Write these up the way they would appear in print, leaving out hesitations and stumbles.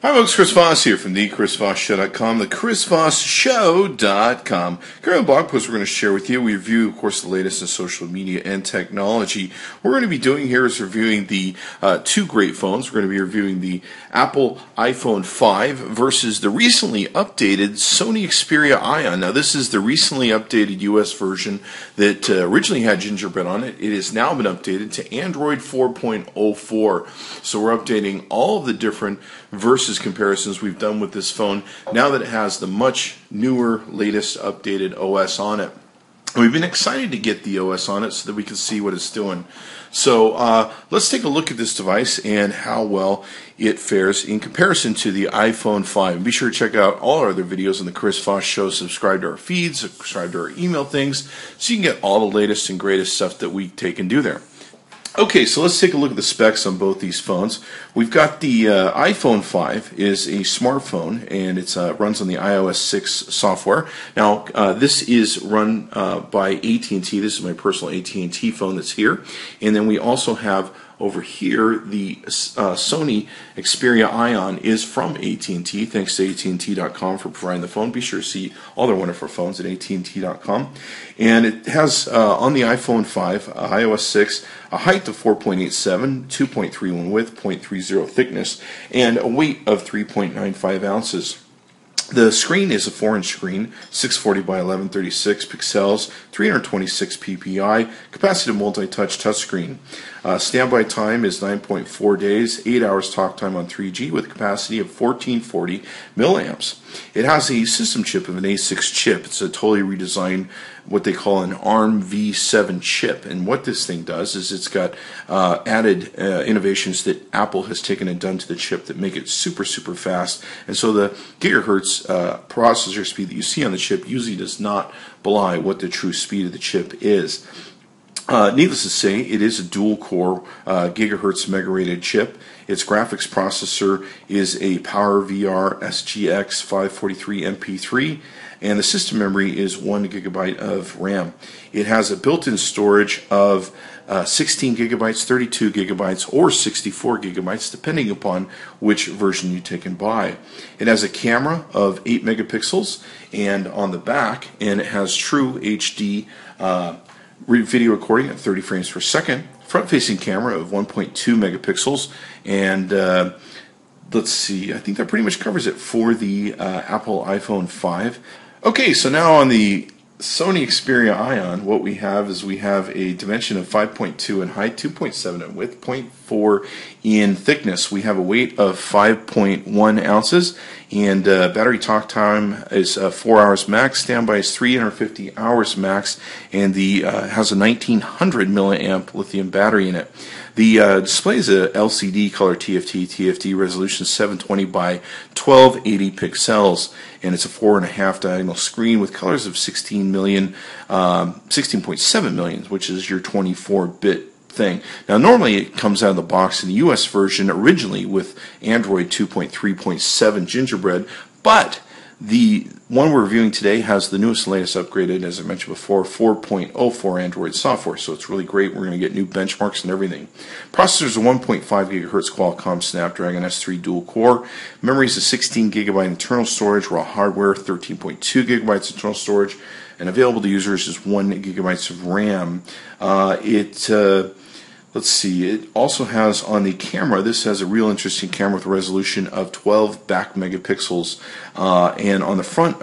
Hi folks, Chris Voss here from the ChrisVossShow.com, the ChrisVossShow.com. Current blog post we're going to share with you. We review, of course, the latest in social media and technology. What we're going to be doing here is reviewing the two great phones. We're going to be reviewing the Apple iPhone 5 versus the recently updated Sony Xperia Ion. Now, this is the recently updated US version that originally had gingerbread on it. It has now been updated to Android 4.04. So we're updating all of the different versus comparisons we've done with this phone now that it has the much newer, latest updated OS on it. We've been excited to get the OS on it so that we can see what it's doing. So let's take a look at this device and how well it fares in comparison to the iPhone 5. And be sure to check out all our other videos on the Chris Voss Show. Subscribe to our feeds, subscribe to our email things, so you can get all the latest and greatest stuff that we take and do there. Okay, so let's take a look at the specs on both these phones. We've got the iPhone 5 is a smartphone, and it runs on the iOS 6 software. Now, this is run by AT&T. This is my personal AT&T phone that's here. And then we also have over here the Sony Xperia Ion is from AT&T. Thanks to AT&T.com for providing the phone. Be sure to see all their wonderful phones at AT&T.com. And it has on the iPhone 5, iOS 6, a height of 4.87, 2.31 width, 0.30 thickness, and a weight of 3.95 ounces. The screen is a 4-inch screen, 640 by 1136 pixels, 326 ppi, capacitive multi-touch touchscreen. Standby time is 9.4 days, 8 hours talk time on 3G with a capacity of 1440 milliamps. It has a system chip of an A6 chip. It's a totally redesigned, what they call an ARM v7 chip. And what this thing does is it's got added innovations that Apple has taken and done to the chip that make it super, super fast. And so the gigahertz processor speed that you see on the chip usually does not belie what the true speed of the chip is. Needless to say, it is a dual-core gigahertz mega-rated chip. Its graphics processor is a PowerVR SGX 543 MP3, and the system memory is 1 gigabyte of RAM. It has a built-in storage of 16 gigabytes, 32 gigabytes, or 64 gigabytes, depending upon which version you take and buy. It has a camera of 8 megapixels, and on the back, and it has true HD video recording at 30 frames per second, front-facing camera of 1.2 megapixels, and let's see, I think that pretty much covers it for the Apple iPhone 5. Okay, so now on the Sony Xperia Ion, what we have is we have a dimension of 5.2 in height, 2.7 in width, 0.4 in thickness. We have a weight of 5.1 ounces, and battery talk time is 4 hours max. Standby is 350 hours max, and the has a 1900 milliamp lithium battery in it. The display is a LCD color TFT resolution 720 by 1280 pixels, and it's a 4.5 diagonal screen with colors of 16.7 million, which is your 24-bit thing. Now, normally it comes out of the box in the US version originally with Android 2.3.7 gingerbread, but the one we're reviewing today has the newest and latest upgraded, as I mentioned before, 4.04 Android software, so it's really great. We're going to get new benchmarks and everything. Processor is a 1.5 gigahertz Qualcomm Snapdragon S3 dual core. Memory is a 16 gigabyte internal storage, raw hardware, 13.2 gigabytes internal storage, and available to users is 1 gigabytes of RAM. Let's see, it also has on the camera, this has a real interesting camera with a resolution of 12 back megapixels, and on the front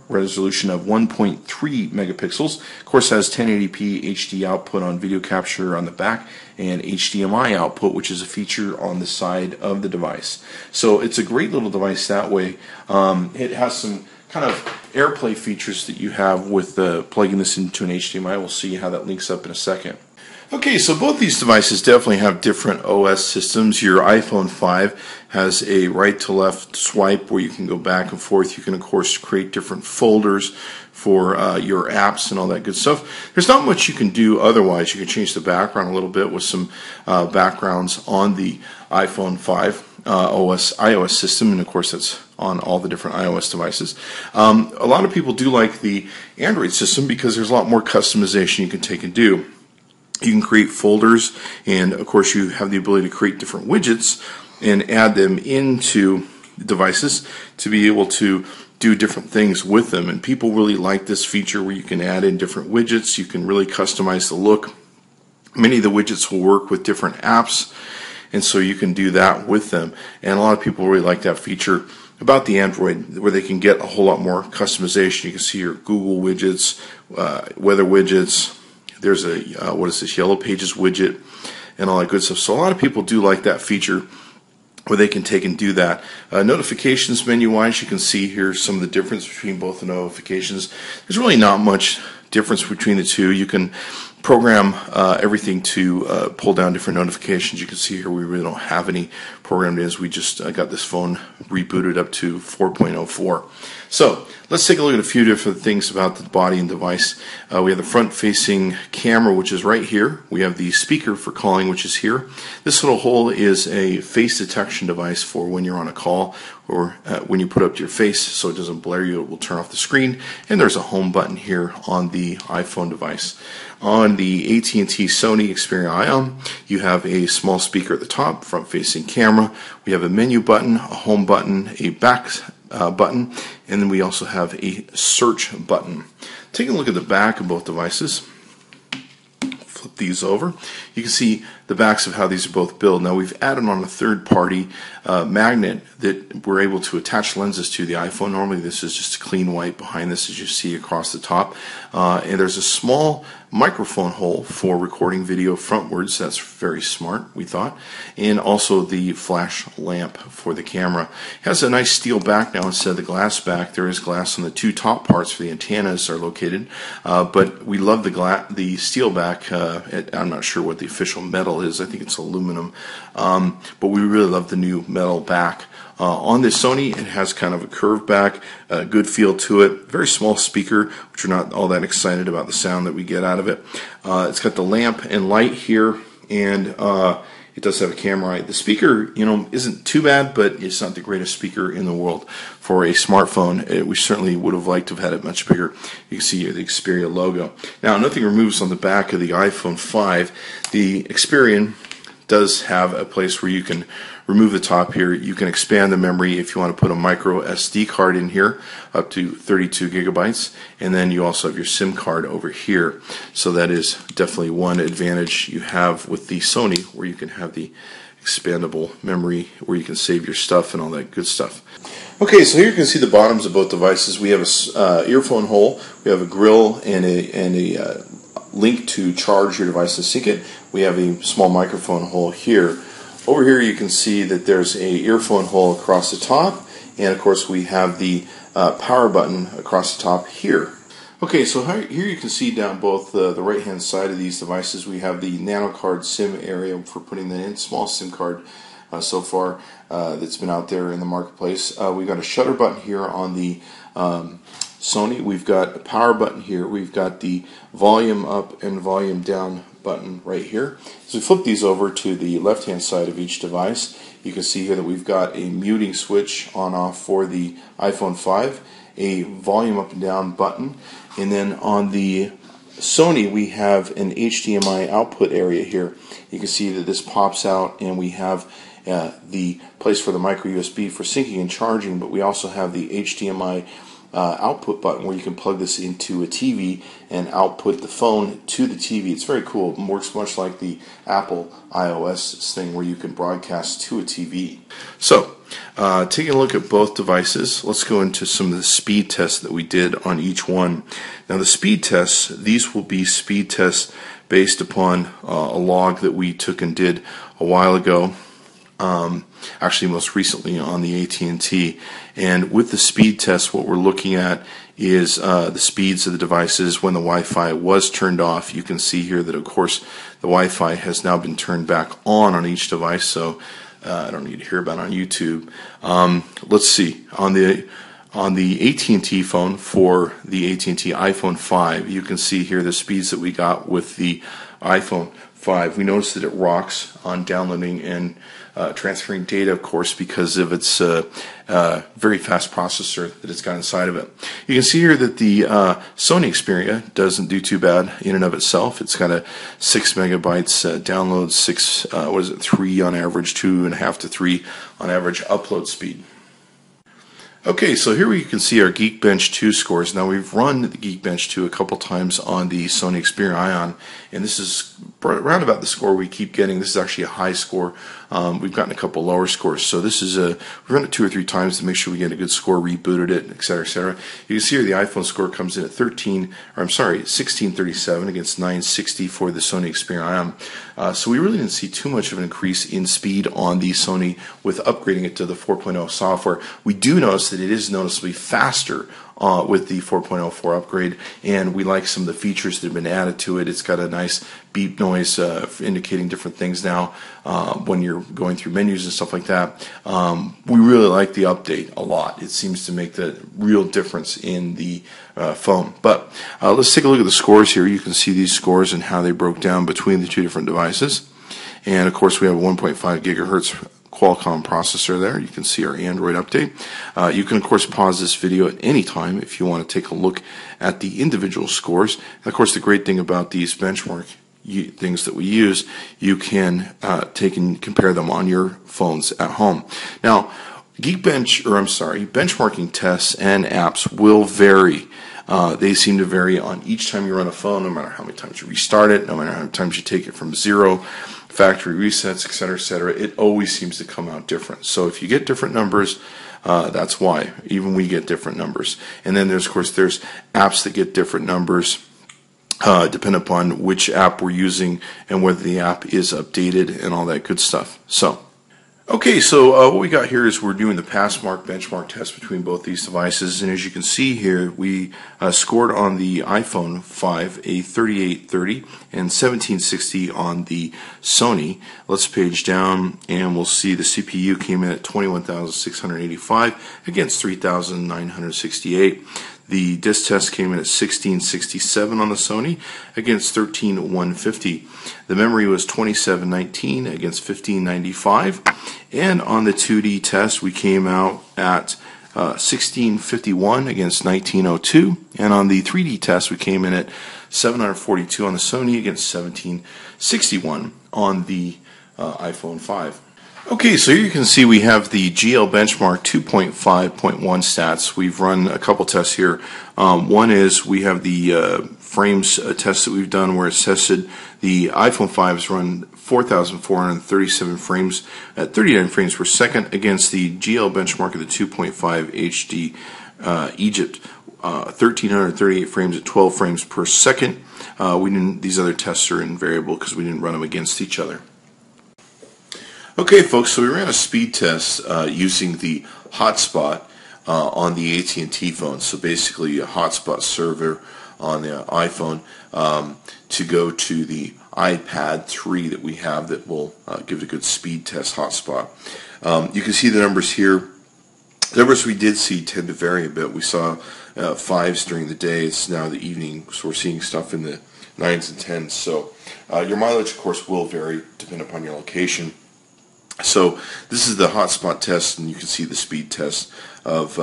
resolution of 1.3 megapixels. Of course, it has 1080p HD output on video capture on the back, and HDMI output, which is a feature on the side of the device. So it's a great little device that way. It has some kind of AirPlay features that you have with plugging this into an HDMI. We'll see how that links up in a second. Okay, so both these devices definitely have different OS systems. Your iPhone 5 has a right-to-left swipe where you can go back and forth. You can, of course, create different folders for your apps and all that good stuff. There's not much you can do otherwise. You can change the background a little bit with some backgrounds on the iPhone 5 iOS system, and of course that's on all the different iOS devices. A lot of people do like the Android system because there's a lot more customization you can take and do. You can create folders, and of course you have the ability to create different widgets and add them into devices to be able to do different things with them. And people really like this feature where you can add in different widgets. You can really customize the look. Many of the widgets will work with different apps, and so you can do that with them. And a lot of people really like that feature about the Android, where they can get a whole lot more customization. You can see your Google widgets, weather widgets. There's a what is this, Yellow Pages widget, and all that good stuff. So a lot of people do like that feature where they can take and do that. Notifications menu-wise, you can see here some of the difference between both the notifications. There's really not much difference between the two. You can program everything to pull down different notifications. You can see here we really don't have any programmed in. We just got this phone rebooted up to 4.04. So let's take a look at a few different things about the body and device. We have the front-facing camera, which is right here. We have the speaker for calling, which is here. This little hole is a face detection device for when you're on a call or when you put up to your face so it doesn't blare you. It will turn off the screen. And there's a home button here on the iPhone device. On the AT&T Sony Xperia Ion, you have a small speaker at the top, front-facing camera. We have a menu button, a home button, a back button, and then we also have a search button. Taking a look at the back of both devices. Flip these over. You can see the backs of how these are both built. Now we've added on a third-party magnet that we're able to attach lenses to the iPhone. Normally this is just a clean white behind this, as you see across the top. And there's a small microphone hole for recording video frontwards. That's very smart, we thought. And also the flash lamp for the camera. It has a nice steel back now instead of the glass back. There is glass on the two top parts where the antennas are located. But we love the steel back. I'm not sure what the official metal is. I think it's aluminum. But we really love the new metal back. On the Sony, it has kind of a curved back, a good feel to it. Very small speaker, which we're not all that excited about the sound that we get out of it. It's got the lamp and light here, and it does have a camera. The speaker, isn't too bad, but it's not the greatest speaker in the world for a smartphone. We certainly would have liked to have had it much bigger. You can see here the Xperia logo. Now, nothing removes on the back of the iPhone 5. The Xperia does have a place where you can remove the top here. You can expand the memory if you want to put a micro SD card in here up to 32 gigabytes, and then you also have your SIM card over here. So that is definitely one advantage you have with the Sony, where you can have the expandable memory where you can save your stuff and all that good stuff. Okay, so here you can see the bottoms of both devices. We have a earphone hole, we have a grill, and a link to charge your device and sync it. We have a small microphone hole here. Over here you can see that there's a earphone hole across the top, and of course we have the power button across the top here. Okay, so here you can see down both the right hand side of these devices we have the nano card SIM area for putting that in, small SIM card so far that's been out there in the marketplace. We've got a shutter button here on the Sony. We've got a power button here. We've got the volume up and volume down button right here. So we flip these over to the left hand side of each device. You can see here that we've got a muting switch on off for the iPhone 5, a volume up and down button, and then on the Sony we have an HDMI output area here. You can see that this pops out, and we have the place for the micro USB for syncing and charging, but we also have the HDMI output button where you can plug this into a TV and output the phone to the TV. It's very cool. It works much like the Apple iOS thing where you can broadcast to a TV. So, taking a look at both devices, let's go into some of the speed tests that we did on each one. Now the speed tests, these will be speed tests based upon a log that we took and did a while ago. Actually most recently on the AT&T, and with the speed test what we're looking at is the speeds of the devices when the Wi-Fi was turned off. You can see here that of course the Wi-Fi has now been turned back on each device, so I don't need to hear about it on YouTube. Let's see, on the AT&T phone, for the AT&T iPhone 5, you can see here the speeds that we got with the iPhone 5. We noticed that it rocks on downloading and transferring data, of course, because of its very fast processor that it's got inside of it. You can see here that the Sony Xperia doesn't do too bad in and of itself. It's got a 6 megabytes download, 3 on average, 2.5 to 3 on average upload speed. Okay, so here we can see our Geekbench 2 scores. Now we've run the Geekbench 2 a couple times on the Sony Xperia Ion, and this is around about the score we keep getting. This is actually a high score. We've gotten a couple lower scores, so this is we run it 2 or 3 times to make sure we get a good score, rebooted it, etc., etc. You can see here the iPhone score comes in at 1637 against 960 for the Sony Xperia Ion. So we really didn't see too much of an increase in speed on the Sony with upgrading it to the 4.0 software. We do notice that it is noticeably faster with the 4.04 upgrade, and we like some of the features that have been added to it. It's got a nice beep noise indicating different things now when you're going through menus and stuff like that. We really like the update a lot. It seems to make the real difference in the phone. But let's take a look at the scores here. You can see these scores and how they broke down between the two different devices. And of course we have a 1.5 gigahertz Qualcomm processor there. You can see our Android update. You can of course pause this video at any time if you want to take a look at the individual scores. And of course the great thing about these benchmark things that we use, you can take and compare them on your phones at home. Now benchmarking tests and apps will vary. They seem to vary on each time you run a phone, no matter how many times you restart it, no matter how many times you take it from zero, factory resets, etc., etc. It always seems to come out different. So if you get different numbers, that's why. Even we get different numbers. And then there's apps that get different numbers depending upon which app we're using and whether the app is updated and all that good stuff. Okay, so what we got here is we're doing the passmark benchmark test between both these devices, and as you can see here, we scored on the iPhone 5 a 3830 and 1760 on the Sony. Let's page down and we'll see the CPU came in at 21,685 against 3,968. The disk test came in at 1667 on the Sony against 13150. The memory was 2719 against 1595. And on the 2D test, we came out at 1651 against 1902. And on the 3D test, we came in at 742 on the Sony against 1761 on the iPhone 5. Okay, so here you can see we have the GL Benchmark 2.5.1 stats. We've run a couple tests here. One is we have the frames test that we've done where it's tested the iPhone 5 has run 4,437 frames at 39 frames per second against the GL benchmark of the 2.5 HD Egypt, 1,338 frames at 12 frames per second. These other tests are invariable because we didn't run them against each other. Okay, folks, so we ran a speed test using the hotspot on the AT&T phone. So basically a hotspot server on the iPhone to go to the iPad 3 that we have that will give it a good speed test hotspot. You can see the numbers here. The numbers we did see tend to vary a bit. We saw 5s during the day. It's now the evening, so we're seeing stuff in the 9s and 10s. So your mileage, of course, will vary depending upon your location. So this is the hotspot test, and you can see the speed test of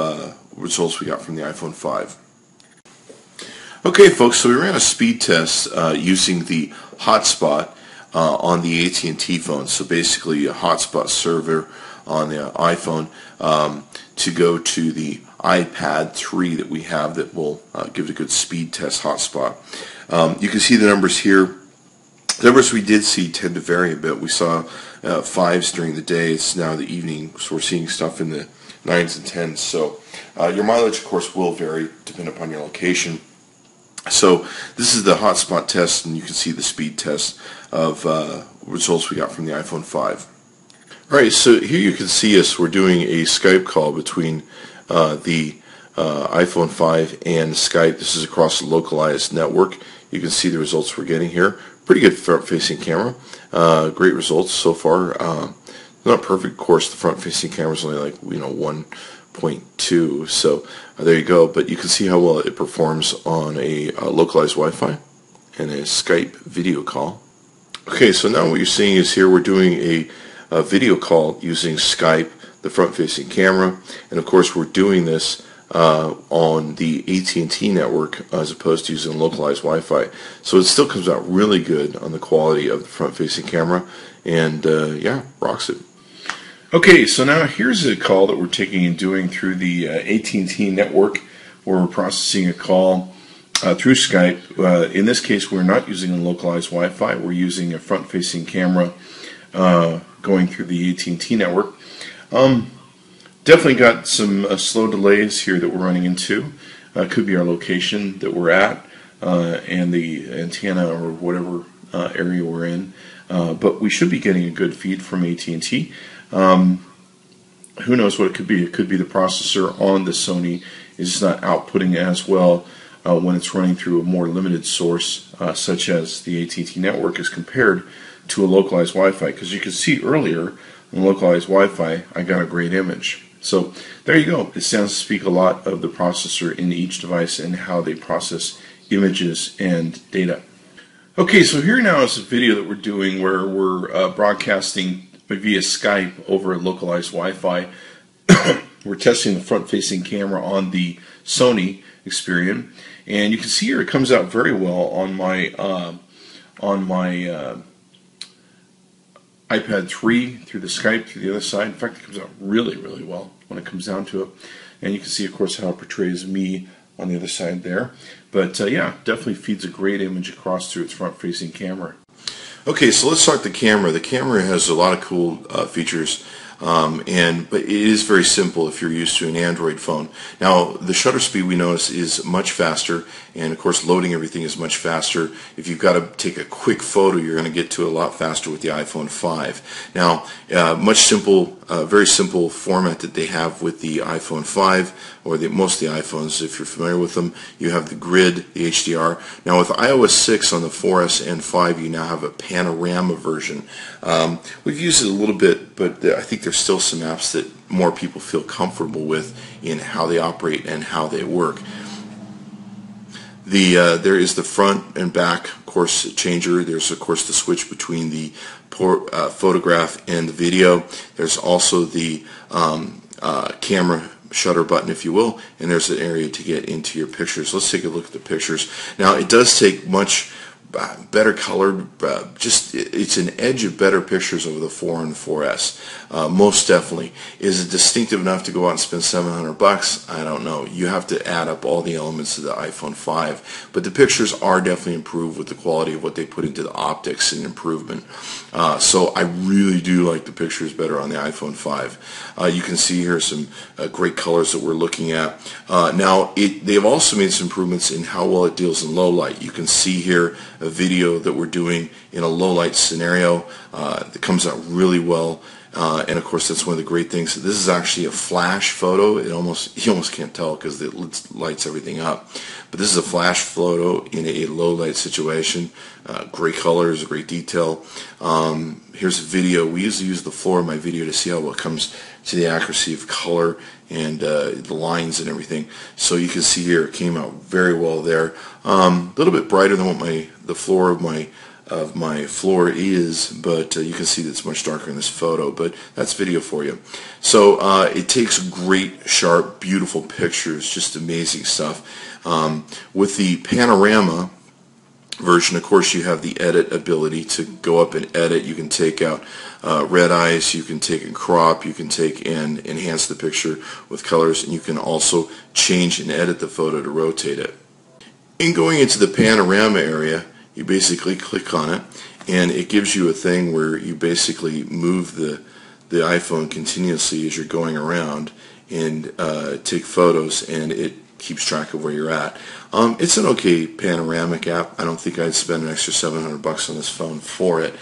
results we got from the iPhone 5. Okay, folks, so we ran a speed test using the hotspot on the AT&T phone. So basically a hotspot server on the iPhone to go to the iPad 3 that we have that will give it a good speed test hotspot. You can see the numbers here. The numbers we did see tend to vary a bit. We saw 5s during the day. It's now the evening, so we're seeing stuff in the 9s and 10s. So your mileage, of course, will vary depending upon your location. So this is the hotspot test, and you can see the speed test of results we got from the iPhone 5. Alright, so here you can see us. We're doing a Skype call between the iPhone 5 and Skype. This is across a localized network. You can see the results we're getting here. Pretty good front-facing camera. Great results so far. Not perfect, of course. The front-facing camera is only like 1.2. So there you go. But you can see how well it performs on a localized Wi-Fi and a Skype video call. Okay, so now what you're seeing is here we're doing a video call using Skype, the front-facing camera, and of course we're doing this on the AT&T network as opposed to using localized Wi-Fi. So it still comes out really good on the quality of the front-facing camera, and yeah, rocks it. Okay, so now here's a call that we're taking and doing through the AT&T network, where we're processing a call through Skype. In this case, we're not using a localized Wi-Fi. We're using a front-facing camera going through the AT&T network. Definitely got some slow delays here that we're running into. Could be our location that we're at and the antenna or whatever area we're in. But we should be getting a good feed from AT&T. Who knows what it could be? It could be the processor on the Sony is just not outputting as well when it's running through a more limited source such as the AT&T network as compared to a localized Wi-Fi. Because you can see earlier on localized Wi-Fi I got a great image. So there you go. It sounds to speak a lot of the processor in each device and how they process images and data. Okay, so here now is a video that we're doing where we're broadcasting via Skype over localized Wi-Fi. We're testing the front-facing camera on the Sony Xperia, and you can see here it comes out very well on my iPad 3 through the Skype through the other side. In fact, it comes out really, really well when it comes down to it. And you can see, of course, how it portrays me on the other side there. But yeah, definitely feeds a great image across through its front-facing camera. Okay, so let's start the camera. The camera has a lot of cool features, but it is very simple if you're used to an Android phone. Now, the shutter speed we notice is much faster, and of course loading everything is much faster. If you've got to take a quick photo, you're going to get to it a lot faster with the iPhone 5. Now, very simple format that they have with the iPhone 5, or most of the iPhones, if you're familiar with them. You have the grid, the HDR. Now with iOS 6 on the 4S and 5, you now have a Panorama version. We've used it a little bit, but I think there's still some apps that more people feel comfortable with in how they operate and how they work. There is the front and back, of course, changer. There's, of course, the switch between the photograph and the video. There's also the camera shutter button, if you will, and there's an area to get into your pictures. Let's take a look at the pictures. Now, it does take much better colored, it's an edge of better pictures over the 4 and 4S. Most definitely. Is it distinctive enough to go out and spend $700? I don't know. You have to add up all the elements of the iPhone 5. But the pictures are definitely improved with the quality of what they put into the optics and improvement. So I really do like the pictures better on the iPhone 5. You can see here some great colors that we're looking at. Now, they've also made some improvements in how well it deals in low light. You can see here a video that we're doing in a low light scenario that comes out really well, and of course that's one of the great things. This is actually a flash photo. You almost can't tell because it lights everything up, but this is a flash photo in a low light situation. Great colors, great detail. Here's a video. We usually use the floor of my video to see how it comes to the accuracy of color and the lines and everything. So you can see here it came out very well there. A little bit brighter than what the floor of my floor is, but you can see that it's much darker in this photo, but that's video for you. So it takes great, sharp, beautiful pictures, just amazing stuff. With the Panorama version, of course, you have the edit ability to go up and edit. You can take out red eyes, you can take and crop, you can take and enhance the picture with colors, and you can also change and edit the photo to rotate it. In going into the panorama area, you basically click on it, and it gives you a thing where you basically move the iPhone continuously as you're going around and take photos, and it keeps track of where you're at. It's an okay panoramic app. I don't think I'd spend an extra $700 on this phone for it.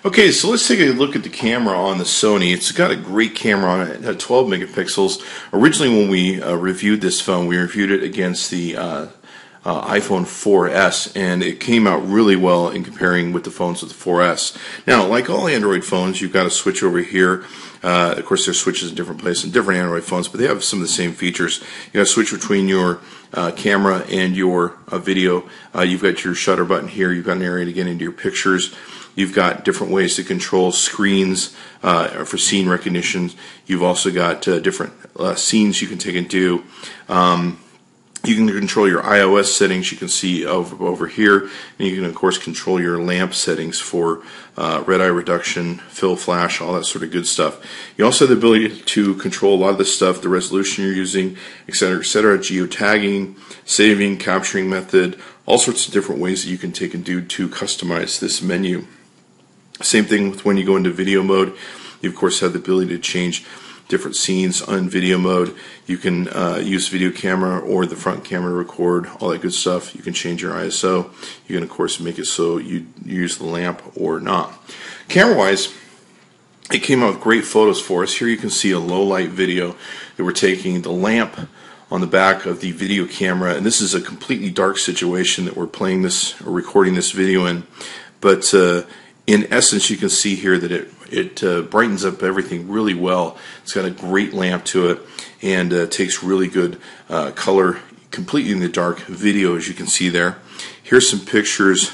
Okay, so let's take a look at the camera on the Sony. It's got a great camera on it. It had 12 megapixels. Originally, when we reviewed this phone, we reviewed it against the iPhone 4S, and it came out really well in comparing with the phones with the 4S. Now, like all Android phones, you've got to switch over here. Of course, there's switches in different places in different Android phones, but they have some of the same features. You got to switch between your camera and your video. You've got your shutter button here. You've got an area to get into your pictures. You've got different ways to control screens for scene recognition. You've also got different scenes you can take and do. You can control your iOS settings, you can see over here, and you can of course control your lamp settings for red eye reduction, fill flash, all that sort of good stuff. You also have the ability to control a lot of this stuff, the resolution you're using, etc., geotagging, saving, capturing method, all sorts of different ways that you can take and do to customize this menu. Same thing with when you go into video mode. You of course have the ability to change different scenes on video mode. You can use video camera or the front camera to record, all that good stuff. You can change your ISO. You can of course make it so you use the lamp or not. Camera wise, it came out with great photos for us. Here you can see a low light video that we're taking the lamp on the back of the video camera, and this is a completely dark situation that we're playing this or recording this video in, but in essence you can see here that it brightens up everything really well. It's got a great lamp to it, and takes really good color completely in the dark video, as you can see there. Here's some pictures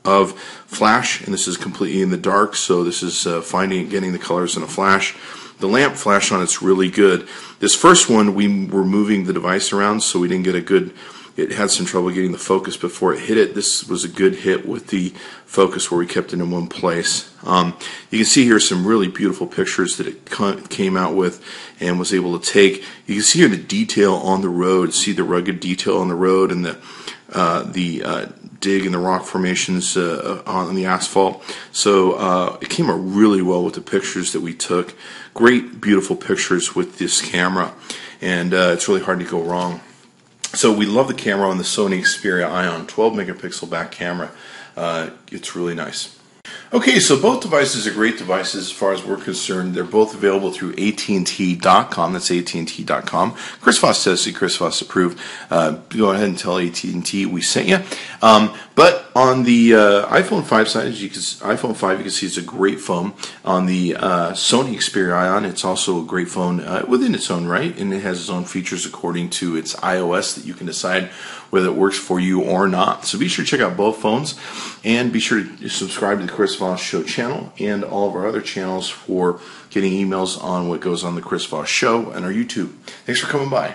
of flash, and this is completely in the dark, so this is getting the colors in a flash. The lamp flash on it's really good. This first one we were moving the device around, so we didn't get a good, it had some trouble getting the focus before it hit it. This was a good hit with the focus where we kept it in one place. You can see here some really beautiful pictures that it came out with and was able to take. You can see here the detail on the road, see the rugged detail on the road, and the dig and the rock formations on the asphalt. So it came out really well with the pictures that we took. Great, beautiful pictures with this camera, and it's really hard to go wrong. So we love the camera on the Sony Xperia Ion, 12 megapixel back camera. It's really nice. Okay, so both devices are great devices as far as we're concerned. They're both available through AT&T.com. That's AT&T.com. Chris Voss tested, Chris Voss approved. Go ahead and tell AT&T we sent you. But on the iPhone 5 side, iPhone 5, you can see it's a great phone. On the Sony Xperia Ion, it's also a great phone within its own right, and it has its own features according to its iOS that you can decide whether it works for you or not. So be sure to check out both phones, and be sure to subscribe to the Chris Voss Show channel and all of our other channels for getting emails on what goes on the Chris Voss Show and our YouTube. Thanks for coming by.